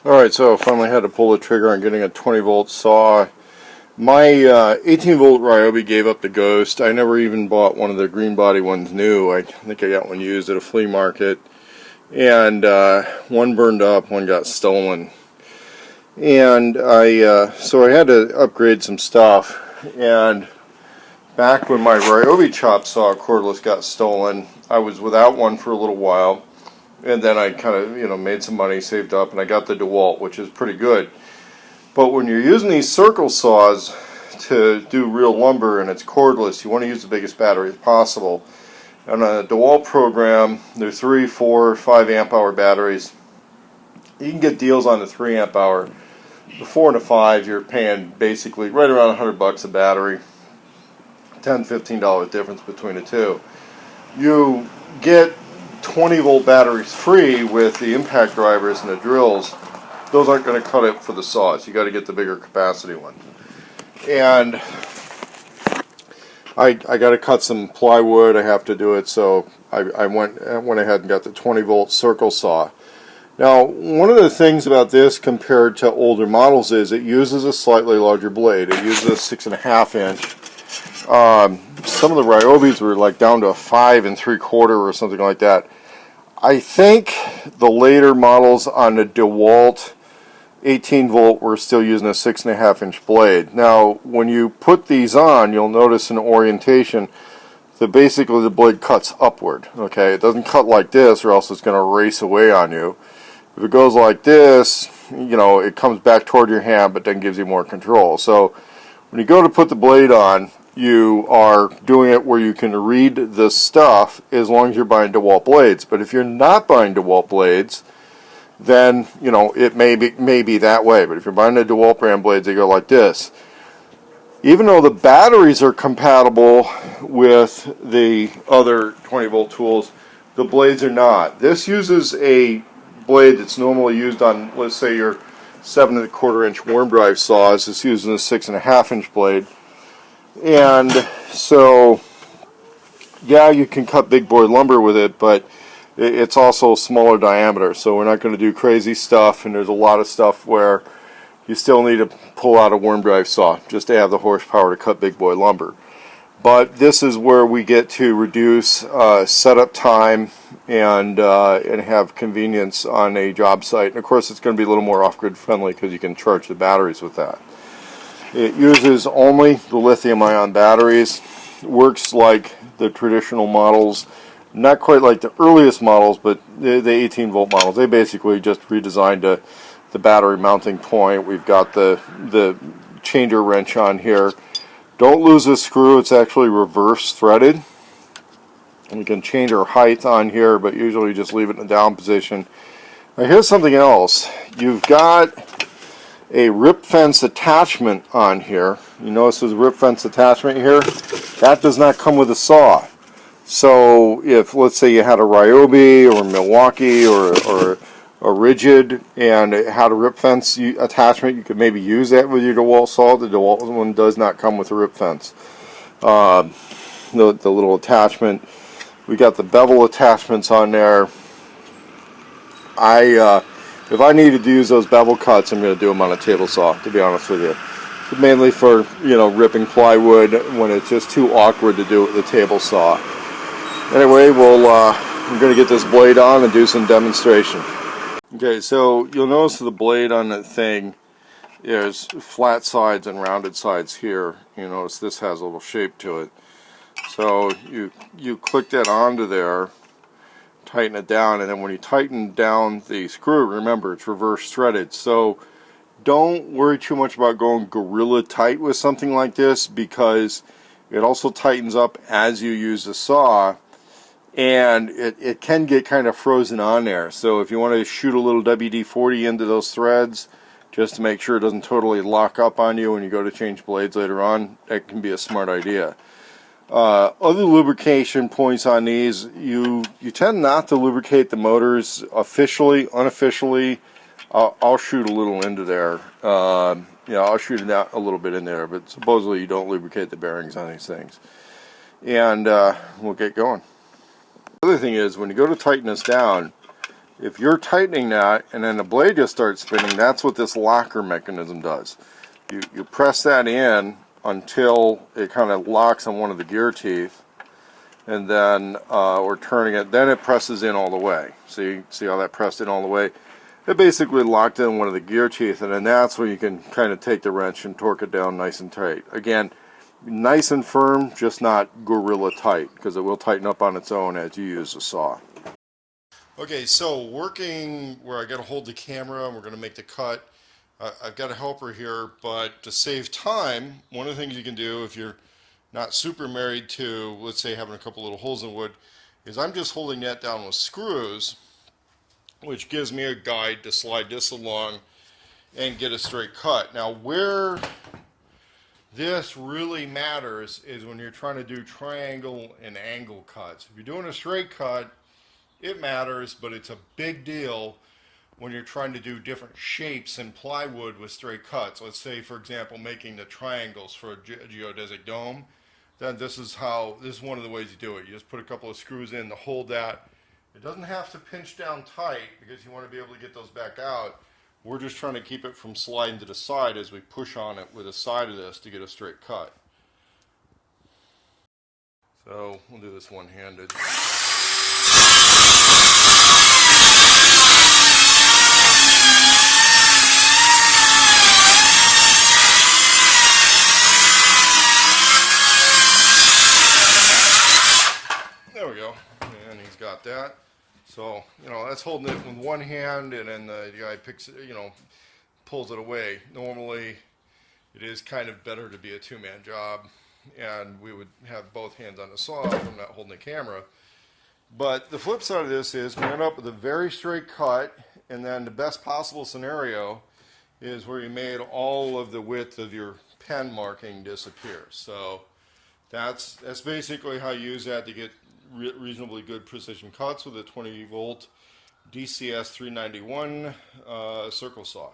Alright, so finally had to pull the trigger on getting a 20 volt saw. My 18 volt Ryobi gave up the ghost. I never even bought one of the green body ones new. I think I got one used at a flea market. And one burned up, one got stolen. And so I had to upgrade some stuff. And back when my Ryobi chop saw cordless got stolen, I was without one for a little while. And then I kind of, made some money, saved up, and I got the Dewalt, which is pretty good. But when you're using these circle saws to do real lumber and it's cordless, you want to use the biggest battery as possible. And on a Dewalt program, they're 3, 4, 5 amp hour batteries. You can get deals on the 3 amp hour. The 4 and the 5, you're paying basically right around $100 a battery. $10, $15 difference between the two. You get 20 volt batteries free with the impact drivers and the drills. Those aren't going to cut it for the saws. You got to get the bigger capacity one. And I got to cut some plywood. I have to do it, so I went ahead and got the 20 volt circle saw. Now, one of the things about this compared to older models is it uses a slightly larger blade. It uses a 6.5 inch. Some of the Ryobis were like down to a 5 3/4 or something like that. I think the later models on the Dewalt 18 volt were still using a 6.5 inch blade. Now, when you put these on, you'll notice in orientation that basically the blade cuts upward. Okay, it doesn't cut like this, or else it's going to race away on you. If it goes like this, it comes back toward your hand, but then gives you more control. So when you go to put the blade on, you are doing it where you can read the stuff as long as you're buying Dewalt blades. But if you're not buying Dewalt blades, then it may be that way. But if you're buying the Dewalt brand blades, they go like this. Even though the batteries are compatible with the other 20 volt tools, the blades are not. This uses a blade that's normally used on, let's say, your 7 1/4 inch worm drive saws. It's using a 6.5 inch blade. And so, yeah, you can cut big board lumber with it, but it's also a smaller diameter, so we're not going to do crazy stuff, and there's a lot of stuff where you still need to pull out a worm drive saw just to have the horsepower to cut big boy lumber. But this is where we get to reduce setup time and have convenience on a job site. And of course, it's going to be a little more off-grid friendly because you can charge the batteries with that. It uses only the lithium-ion batteries. Works like the traditional models, not quite like the earliest models, but the 18 volt models. They basically just redesigned the battery mounting point. We've got the changer wrench on here. Don't lose this screw. It's actually reverse threaded. And you can change our height on here, but usually just leave it in the down position. Now here's something else. You've got a rip fence attachment on here. You notice there's a rip fence attachment here. That does not come with a saw. So if, let's say, you had a Ryobi or a Milwaukee or a Rigid and it had a rip fence attachment, you could maybe use that with your Dewalt saw. The Dewalt one does not come with a rip fence. The little attachment. We got the bevel attachments on there. If I needed to use those bevel cuts, I'm going to do them on a table saw, to be honest with you. But mainly for, ripping plywood when it's just too awkward to do it with a table saw. Anyway, I'm going to get this blade on and do some demonstration. Okay, so you'll notice the blade on that thing is flat sides and rounded sides here. You notice this has a little shape to it. So you click that onto there, tighten it down, and then when you tighten down the screw, remember it's reverse threaded. So don't worry too much about going gorilla tight with something like this, because it also tightens up as you use the saw, and it can get kind of frozen on there. So if you want to shoot a little WD-40 into those threads just to make sure it doesn't totally lock up on you when you go to change blades later on, that can be a smart idea. Other lubrication points on these, you tend not to lubricate the motors officially. Unofficially, I'll shoot a little into there. I'll shoot it out a little bit in there, but supposedly you don't lubricate the bearings on these things. And we'll get going. The other thing is, when you go to tighten this down, if you're tightening that and then the blade just starts spinning, that's what this locker mechanism does. You press that in until it kind of locks on one of the gear teeth, and then or turning it, then it presses in all the way. See how that pressed in all the way? It basically locked in one of the gear teeth, and then that's where you can kind of take the wrench and torque it down nice and tight. Again, nice and firm, just not gorilla tight, because it will tighten up on its own as you use the saw. Okay, so working where I got to hold the camera and we're going to make the cut. I've got a helper here, but to save time, one of the things you can do if you're not super married to, let's say, having a couple little holes in wood, is I'm just holding that down with screws, which gives me a guide to slide this along and get a straight cut. Now, where this really matters is when you're trying to do triangle and angle cuts. If you're doing a straight cut, it matters, but it's a big deal when you're trying to do different shapes in plywood with straight cuts. Let's say, for example, making the triangles for a geodesic dome. Then this is one of the ways you do it. You just put a couple of screws in to hold that. It doesn't have to pinch down tight because you want to be able to get those back out. We're just trying to keep it from sliding to the side as we push on it with the side of this to get a straight cut. So we'll do this one-handed. There we go, and he's got that. So, that's holding it with one hand, and then the guy picks it, pulls it away. Normally, it is kind of better to be a two-man job, and we would have both hands on the saw if I'm not holding the camera. But the flip side of this is we end up with a very straight cut, and then the best possible scenario is where you made all of the width of your pen marking disappear. So that's basically how you use that to get reasonably good precision cuts with a 20 volt DCS391 circle saw.